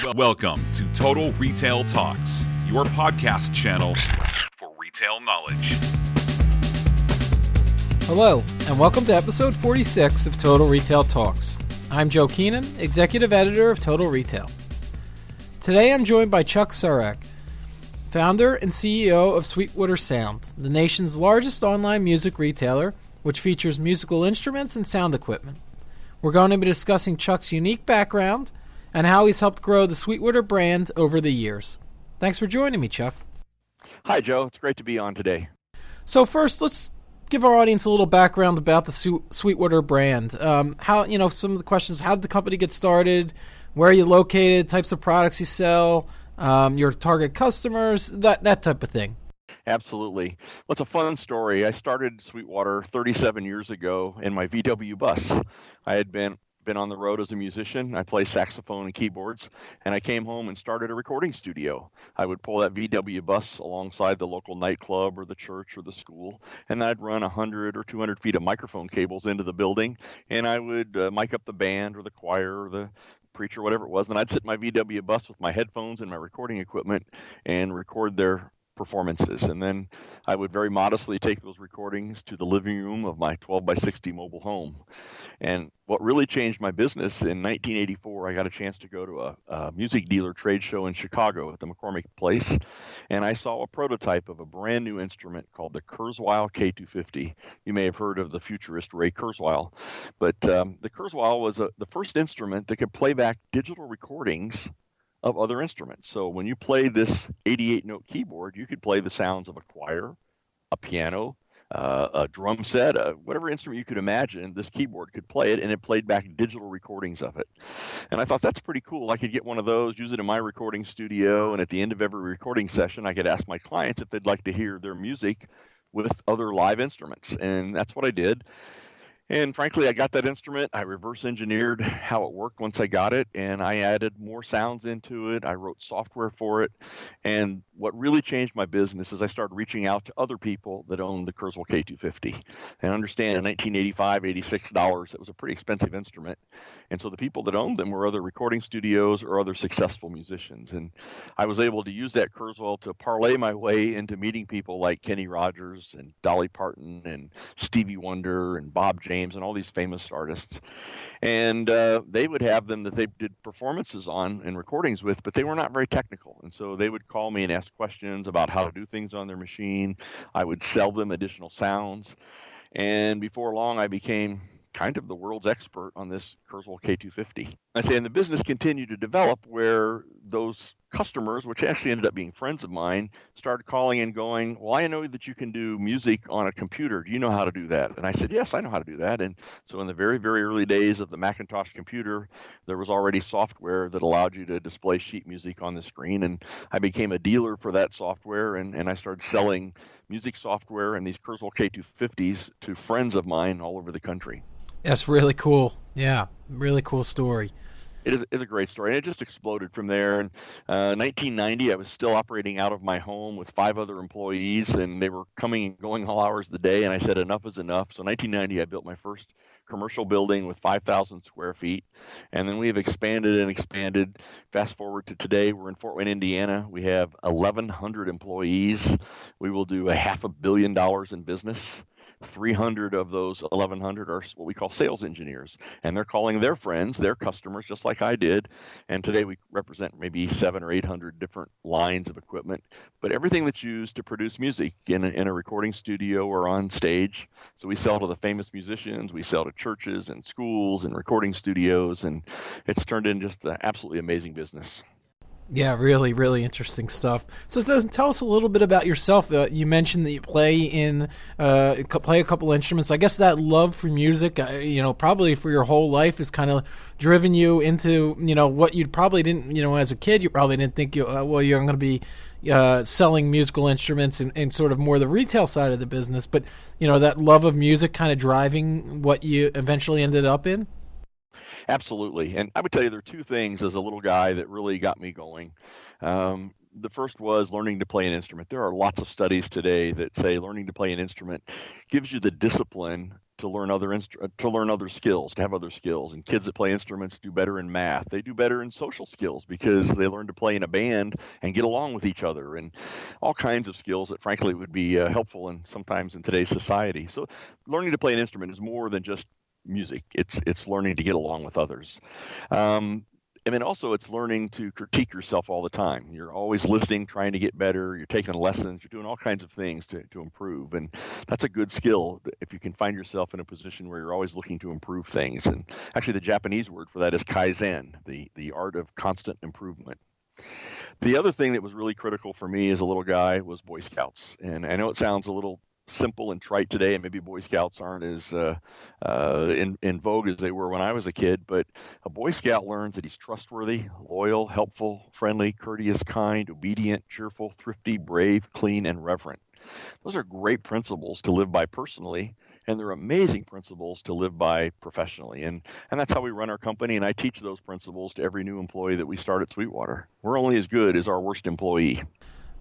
Welcome to Total Retail Talks, your podcast channel for retail knowledge. Hello, and welcome to episode 46 of Total Retail Talks. I'm Joe Keenan, executive editor of Total Retail. Today I'm joined by Chuck Surack, founder and CEO of Sweetwater Sound, the nation's largest online music retailer, which features musical instruments and sound equipment. We're going to be discussing Chuck's unique background and how he's helped grow the Sweetwater brand over the years. Thanks for joining me, Chuck. Hi, Joe. It's great to be on today. So first, let's give our audience a little background about the Sweetwater brand. Some of the questions: how did the company get started? Where are you located? Types of products you sell? Your target customers? That type of thing. Absolutely. Well, it's a fun story. I started Sweetwater 37 years ago in my VW bus. I had been on the road as a musician. I play saxophone and keyboards, and I came home and started a recording studio. I would pull that VW bus alongside the local nightclub or the church or the school, and I'd run 100 or 200 feet of microphone cables into the building, and I would mic up the band or the choir or the preacher, whatever it was, and I'd sit in my VW bus with my headphones and my recording equipment and record their performances. And then I would very modestly take those recordings to the living room of my 12 by 60 mobile home. And what really changed my business, in 1984, I got a chance to go to a music dealer trade show in Chicago at the McCormick Place, and I saw a prototype of a brand new instrument called the Kurzweil K250. You may have heard of the futurist Ray Kurzweil, but the Kurzweil was the first instrument that could play back digital recordings of other instruments. So when you play this 88-note keyboard, you could play the sounds of a choir, a piano, a drum set, whatever instrument you could imagine, this keyboard could play it, and it played back digital recordings of it. And I thought, that's pretty cool. I could get one of those, use it in my recording studio, and at the end of every recording session, I could ask my clients if they'd like to hear their music with other live instruments. And that's what I did. And frankly, I got that instrument. I reverse engineered how it worked once I got it, and I added more sounds into it. I wrote software for it. And what really changed my business is I started reaching out to other people that owned the Kurzweil K250. And understand, in $1985, $86, it was a pretty expensive instrument. And so the people that owned them were other recording studios or other successful musicians. And I was able to use that Kurzweil to parlay my way into meeting people like Kenny Rogers and Dolly Parton and Stevie Wonder and Bob James and all these famous artists. And they would have them that they did performances on and recordings with, but they were not very technical. And so they would call me and ask questions about how to do things on their machine. I would sell them additional sounds. And before long, I became kind of the world's expert on this Kurzweil K250. I say, and the business continued to develop where those customers, which actually ended up being friends of mine, started calling and going, well, I know that you can do music on a computer. Do you know how to do that? And I said, yes, I know how to do that. And so in the very, very early days of the Macintosh computer, there was already software that allowed you to display sheet music on the screen. And I became a dealer for that software, and I started selling music software and these Kurzweil K250s to friends of mine all over the country. That's really cool. Yeah, really cool story. It is a great story, and it just exploded from there. In 1990, I was still operating out of my home with 5 other employees, and they were coming and going all hours of the day, and I said enough is enough. So in 1990, I built my first commercial building with 5,000 square feet, and then we have expanded and expanded. Fast forward to today, we're in Fort Wayne, Indiana. We have 1,100 employees. We will do $500 million in business. 300 of those 1,100 are what we call sales engineers, and they're calling their friends, their customers, just like I did. And today we represent maybe 700 or 800 different lines of equipment, but everything that's used to produce music in a recording studio or on stage. So we sell to the famous musicians, we sell to churches and schools and recording studios, and it's turned into just an absolutely amazing business. Yeah, really, really interesting stuff. So tell us a little bit about yourself. You mentioned that you play a couple instruments. I guess that love for music, probably for your whole life has kind of driven you into, what you probably didn't, as a kid, you probably didn't think, you're going to be selling musical instruments and sort of more the retail side of the business. But, that love of music kind of driving what you eventually ended up in? Absolutely. And I would tell you there are 2 things as a little guy that really got me going. The first was learning to play an instrument. There are lots of studies today that say learning to play an instrument gives you the discipline to learn other skills, to have other skills. And kids that play instruments do better in math. They do better in social skills because they learn to play in a band and get along with each other, and all kinds of skills that frankly would be helpful and sometimes in today's society. So learning to play an instrument is more than just music. It's learning to get along with others. And then also it's learning to critique yourself all the time. You're always listening, trying to get better. You're taking lessons. You're doing all kinds of things to improve. And that's a good skill if you can find yourself in a position where you're always looking to improve things. And actually the Japanese word for that is kaizen, the art of constant improvement. The other thing that was really critical for me as a little guy was Boy Scouts. And I know it sounds a little simple and trite today, and maybe Boy Scouts aren't as in vogue as they were when I was a kid, but a Boy Scout learns that he's trustworthy, loyal, helpful, friendly, courteous, kind, obedient, cheerful, thrifty, brave, clean, and reverent. Those are great principles to live by personally, and they're amazing principles to live by professionally. And that's how we run our company, and I teach those principles to every new employee that we start at Sweetwater. We're only as good as our worst employee.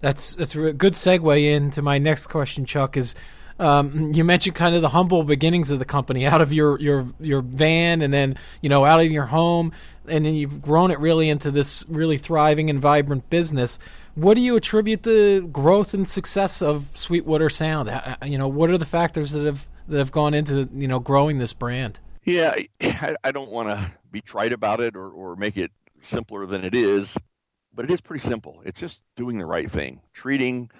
That's a good segue into my next question, Chuck, is you mentioned kind of the humble beginnings of the company, out of your van and then, out of your home, and then you've grown it really into this really thriving and vibrant business. What do you attribute the growth and success of Sweetwater Sound? What are the factors that have gone into, growing this brand? Yeah, I don't want to be trite about it or make it simpler than it is. But it is pretty simple. It's just doing the right thing, treating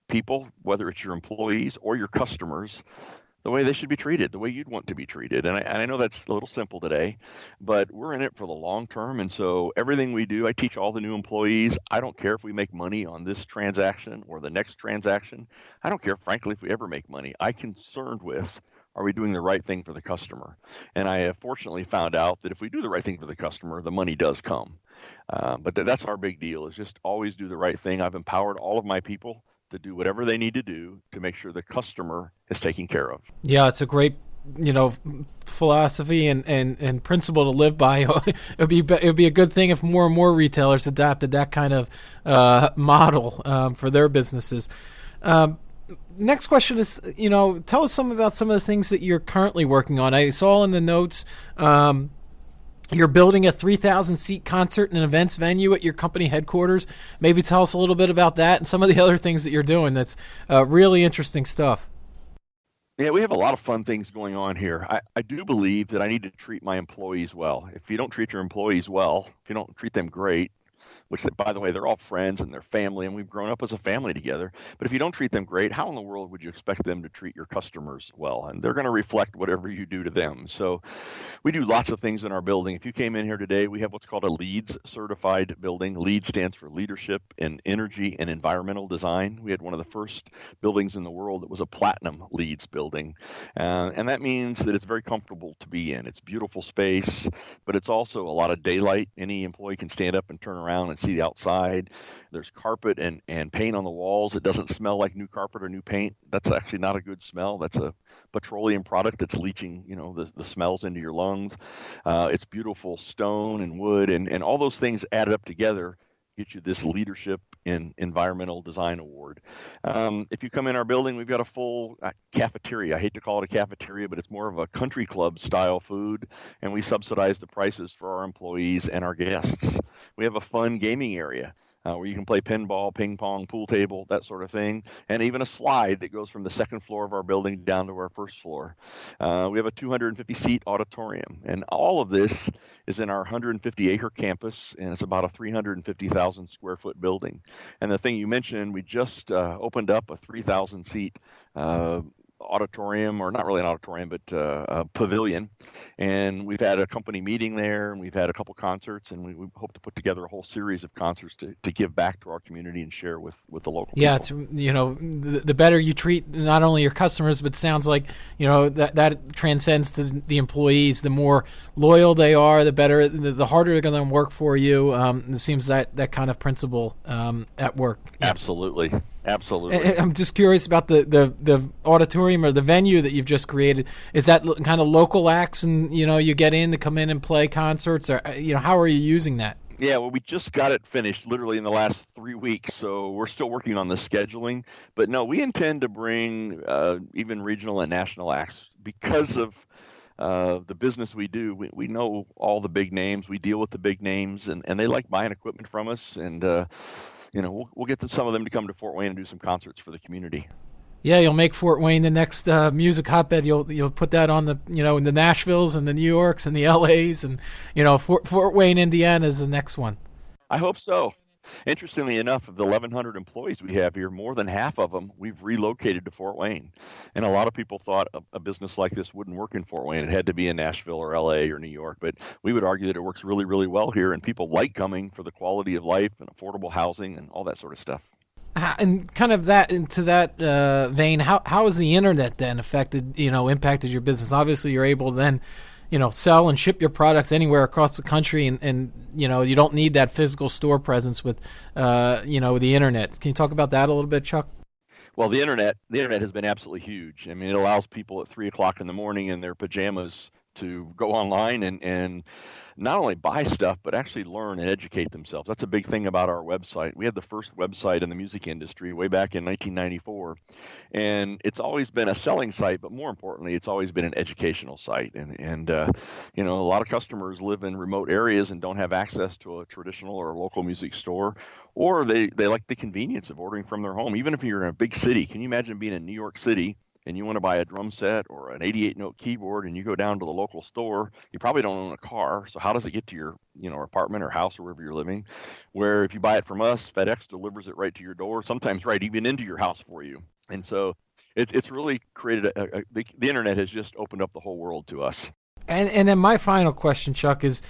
people, whether it's your employees or your customers, the way they should be treated, the way you'd want to be treated. And I know that's a little simple today, but we're in it for the long term. And so everything we do, I teach all the new employees, I don't care if we make money on this transaction or the next transaction. I don't care, frankly, if we ever make money. I'm concerned with, are we doing the right thing for the customer? And I have fortunately found out that if we do the right thing for the customer, the money does come. But that's our big deal, is just always do the right thing. I've empowered all of my people to do whatever they need to do to make sure the customer is taken care of. Yeah, it's a great, philosophy and principle to live by. It'd be a good thing if more and more retailers adopted that kind of model for their businesses. Next question is, tell us about some of the things that you're currently working on. I saw in the notes you're building a 3,000-seat concert and events venue at your company headquarters. Maybe tell us a little bit about that and some of the other things that you're doing. That's really interesting stuff. Yeah, we have a lot of fun things going on here. I do believe that I need to treat my employees well. If you don't treat your employees well, if you don't treat them great, which, by the way, they're all friends and they're family, and we've grown up as a family together. But if you don't treat them great, how in the world would you expect them to treat your customers well? And they're going to reflect whatever you do to them. So we do lots of things in our building. If you came in here today, we have what's called a LEEDS certified building. LEED stands for Leadership in Energy and Environmental Design. We had one of the first buildings in the world that was a platinum LEEDS building. And that means that it's very comfortable to be in. It's beautiful space, but it's also a lot of daylight. Any employee can stand up and turn around and see the outside. There's carpet and paint on the walls. It doesn't smell like new carpet or new paint. That's actually not a good smell. That's a petroleum product that's leaching, the smells into your lungs. It's beautiful stone and wood, and all those things added up together get you this Leadership in Environmental Design Award. If you come in our building, we've got a full cafeteria. I hate to call it a cafeteria, but it's more of a country club style food, and we subsidize the prices for our employees and our guests. We have a fun gaming area where you can play pinball, ping pong, pool table, that sort of thing, and even a slide that goes from the second floor of our building down to our first floor. We have a 250-seat auditorium, and all of this is in our 150-acre campus, and it's about a 350,000 square foot building. And the thing you mentioned, we just opened up a 3,000-seat auditorium, or not really an auditorium, but a pavilion. And we've had a company meeting there, and we've had a couple concerts, and we hope to put together a whole series of concerts to give back to our community and share with the local people. Yeah, it's, the better you treat not only your customers, but it sounds like, that transcends to the employees. The more loyal they are, the better, the harder they're going to work for you. It seems that kind of principle at work. Yeah. Absolutely. I'm just curious about the auditorium or the venue that you've just created. Is that kind of local acts, and you get in to come in and play concerts, or how are you using that? Yeah, well, we just got it finished literally in the last 3 weeks, so we're still working on the scheduling. But no, we intend to bring even regional and national acts because of the business we do, we know all the big names. We deal with the big names, and they like buying equipment from us. And we'll get some of them to come to Fort Wayne and do some concerts for the community. Yeah, you'll make Fort Wayne the next music hotbed. You'll put that on the in the Nashvilles and the New Yorks and the LAs, and Fort Wayne, Indiana is the next one. I hope so. Interestingly enough, of the 1,100 employees we have here, more than half of them we've relocated to Fort Wayne. And a lot of people thought a business like this wouldn't work in Fort Wayne. It had to be in Nashville or LA or New York. But we would argue that it works really, really well here, and people like coming for the quality of life and affordable housing and all that sort of stuff. And kind of that into that vein, how has the internet then impacted your business? Obviously, you're able to then, sell and ship your products anywhere across the country, and you don't need that physical store presence with, the internet. Can you talk about that a little bit, Chuck? Well, the internet has been absolutely huge. I mean, it allows people at 3:00 in the morning in their pajamas to go online and not only buy stuff, but actually learn and educate themselves. That's a big thing about our website. We had the first website in the music industry way back in 1994, and it's always been a selling site, but more importantly, it's always been an educational site. And a lot of customers live in remote areas and don't have access to a traditional or a local music store, or they like the convenience of ordering from their home. Even if you're in a big city, can you imagine being in New York City and you want to buy a drum set or an 88-note keyboard, and you go down to the local store? You probably don't own a car, so how does it get to your apartment or house or wherever you're living? Where if you buy it from us, FedEx delivers it right to your door, sometimes right even into your house for you. And so it's really created the internet has just opened up the whole world to us. And then my final question, Chuck, is,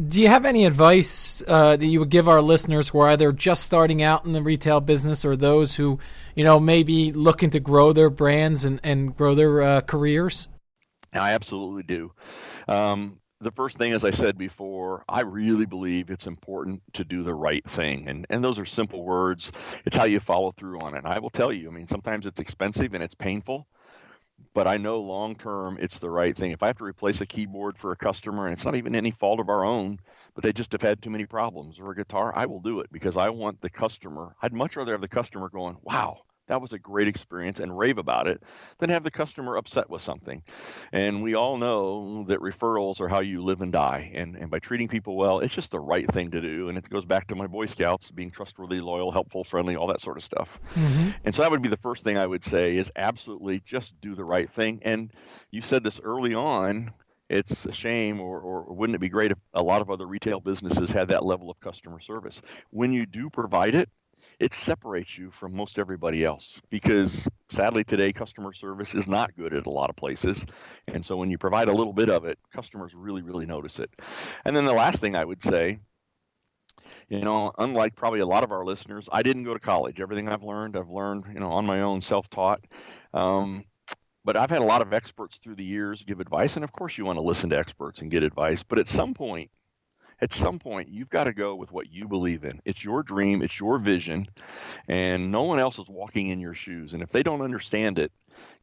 do you have any advice that you would give our listeners who are either just starting out in the retail business or those who, may be looking to grow their brands and grow their careers? I absolutely do. The first thing, as I said before, I really believe it's important to do the right thing. And those are simple words. It's how you follow through on it. And I will tell you, sometimes it's expensive and it's painful, but I know long-term it's the right thing. If I have to replace a keyboard for a customer, and it's not even any fault of our own, but they just have had too many problems, or a guitar, I will do it because I want the customer. I'd much rather have the customer going, wow, that was a great experience, and rave about it, than have the customer upset with something. And we all know that referrals are how you live and die. And by treating people well, it's just the right thing to do. And it goes back to my Boy Scouts, being trustworthy, loyal, helpful, friendly, all that sort of stuff. Mm-hmm. And so that would be the first thing I would say, is absolutely just do the right thing. And you said this early on. It's a shame, or wouldn't it be great if a lot of other retail businesses had that level of customer service? When you do provide it, it separates you from most everybody else, because sadly today customer service is not good at a lot of places. And so when you provide a little bit of it, customers really, really notice it. And then the last thing I would say, unlike probably a lot of our listeners, I didn't go to college. Everything I've learned, on my own, self-taught. But I've had a lot of experts through the years give advice. And of course you want to listen to experts and get advice. But at some point, you've got to go with what you believe in. It's your dream. It's your vision. And no one else is walking in your shoes. And if they don't understand it,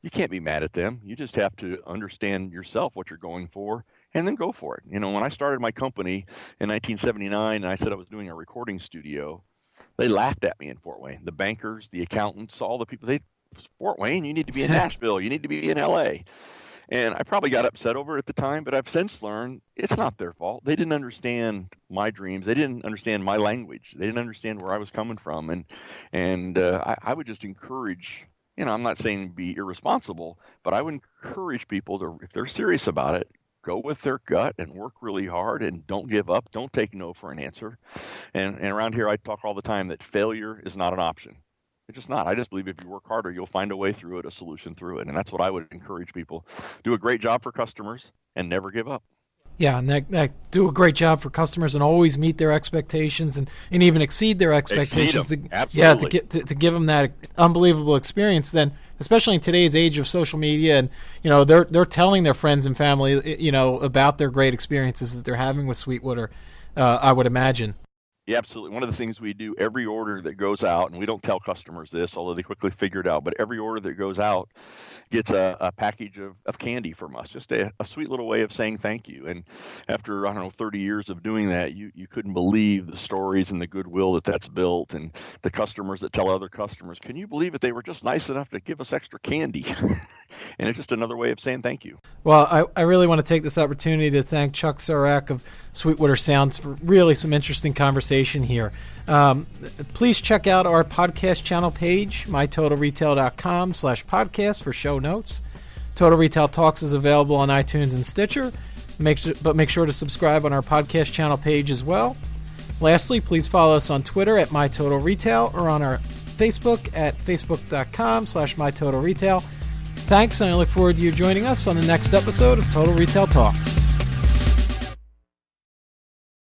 you can't be mad at them. You just have to understand yourself what you're going for, and then go for it. When I started my company in 1979 and I said I was doing a recording studio, they laughed at me in Fort Wayne. The bankers, the accountants, all the people, Fort Wayne, you need to be in Nashville. You need to be in LA. And I probably got upset over it at the time, but I've since learned it's not their fault. They didn't understand my dreams. They didn't understand my language. They didn't understand where I was coming from. And I would just encourage, I'm not saying be irresponsible, but I would encourage people to, if they're serious about it, go with their gut and work really hard, and don't give up. Don't take no for an answer. And around here, I talk all the time that failure is not an option. It's just not. I just believe if you work harder, you'll find a way through it, a solution through it. And that's what I would encourage people. Do a great job for customers and never give up. Yeah, and do a great job for customers and always meet their expectations and even exceed their expectations. Absolutely. To give them that unbelievable experience. Then, especially in today's age of social media, and they're telling their friends and family about their great experiences that they're having with Sweetwater. I would imagine. Yeah, absolutely. One of the things we do, every order that goes out, and we don't tell customers this, although they quickly figure it out, but every order that goes out gets a package of candy from us, just a sweet little way of saying thank you. And after, 30 years of doing that, you couldn't believe the stories and the goodwill that's built, and the customers that tell other customers, can you believe it? They were just nice enough to give us extra candy. And it's just another way of saying thank you. Well, I really want to take this opportunity to thank Chuck Surack of Sweetwater Sound for really some interesting conversation here. Please check out our podcast channel page, mytotalretail.com/podcast for show notes. Total Retail Talks is available on iTunes and Stitcher. Make sure to subscribe on our podcast channel page as well. Lastly, please follow us on Twitter at mytotalretail or on our Facebook at facebook.com/mytotalretail. Thanks, and I look forward to you joining us on the next episode of Total Retail Talks.